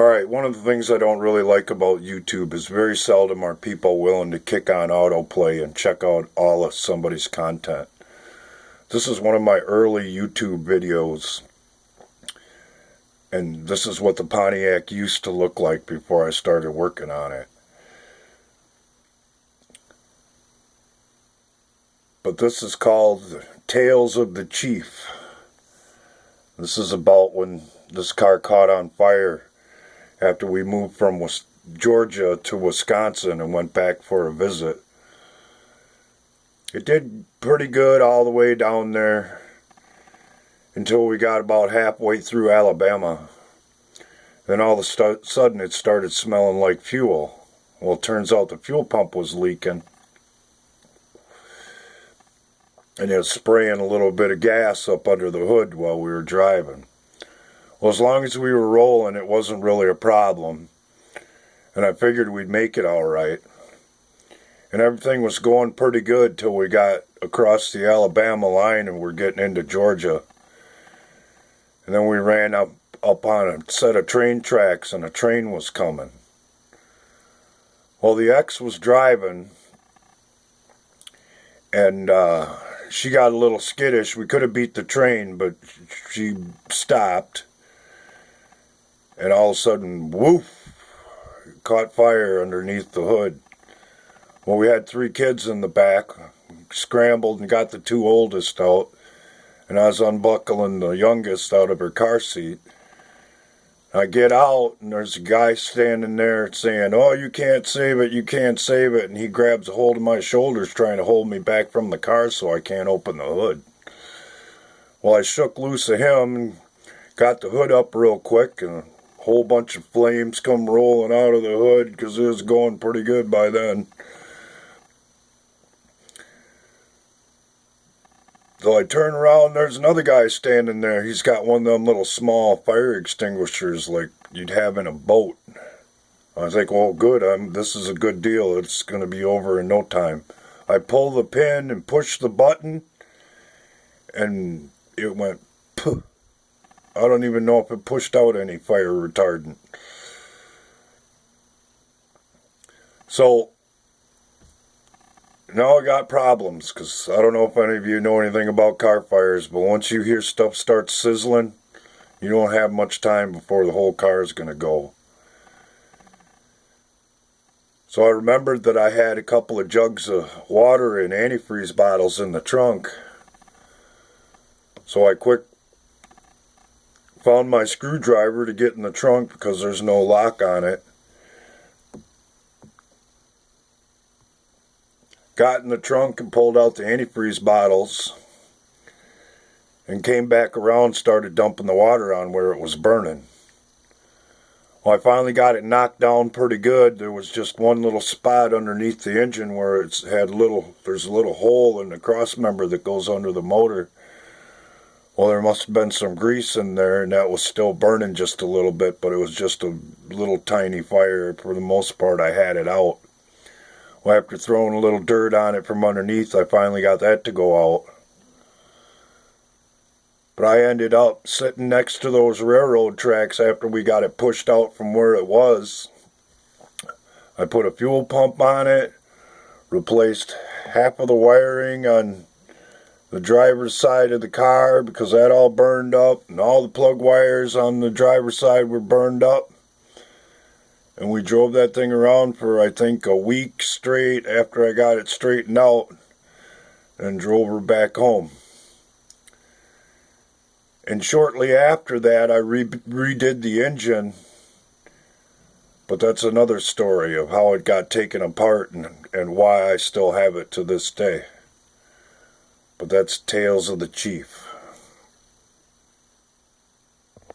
Alright, one of the things I don't really like about YouTube is very seldom are people willing to kick on autoplay and check out all of somebody's content. This is one of my early YouTube videos, and this is what the Pontiac used to look like before I started working on it. But this is called Tales of the Chief. This is about when this car caught on fire after we moved from Georgia to Wisconsin and went back for a visit. It did pretty good all the way down there until we got about halfway through Alabama. Then all of a sudden it started smelling like fuel. Well, it turns out the fuel pump was leaking, and it was spraying a little bit of gas up under the hood while we were driving. Well, as long as we were rolling, it wasn't really a problem, and I figured we'd make it all right. And everything was going pretty good till we got across the Alabama line and we're getting into Georgia. And then we ran up on a set of train tracks, and a train was coming. Well, the ex was driving, and she got a little skittish. We could have beat the train, but she stopped. And all of a sudden, woof, caught fire underneath the hood. Well, we had 3 kids in the back, scrambled and got the 2 oldest out, and I was unbuckling the youngest out of her car seat. I get out, and there's a guy standing there saying, "Oh, you can't save it, you can't save it," and he grabs a hold of my shoulders trying to hold me back from the car so I can't open the hood. Well, I shook loose of him and got the hood up real quick, and a whole bunch of flames come rolling out of the hood because it was going pretty good by then. So I turn around, there's another guy standing there. He's got one of them little small fire extinguishers like you'd have in a boat. I was like, well, good, this is a good deal. It's going to be over in no time. I pull the pin and push the button, and it went, puh. I don't even know if it pushed out any fire retardant. So now I got problems, because I don't know if any of you know anything about car fires, but once you hear stuff start sizzling, you don't have much time before the whole car is going to go. So I remembered that I had a couple of jugs of water and antifreeze bottles in the trunk. So I found my screwdriver to get in the trunk because there's no lock on it. Got in the trunk and pulled out the antifreeze bottles and came back around and started dumping the water on where it was burning. Well, I finally got it knocked down pretty good. There was just one little spot underneath the engine where there's a little hole in the cross member that goes under the motor. Well, there must have been some grease in there, and that was still burning just a little bit, but it was just a little tiny fire. For the most part, I had it out. Well, after throwing a little dirt on it from underneath, I finally got that to go out. But I ended up sitting next to those railroad tracks after we got it pushed out from where it was. I put a fuel pump on it, replaced half of the wiring on the driver's side of the car because that all burned up, and all the plug wires on the driver's side were burned up. And we drove that thing around for, I think, a week straight after I got it straightened out, and drove her back home. And shortly after that, I redid the engine, but that's another story of how it got taken apart and why I still have it to this day. But that's Tales of the Chief.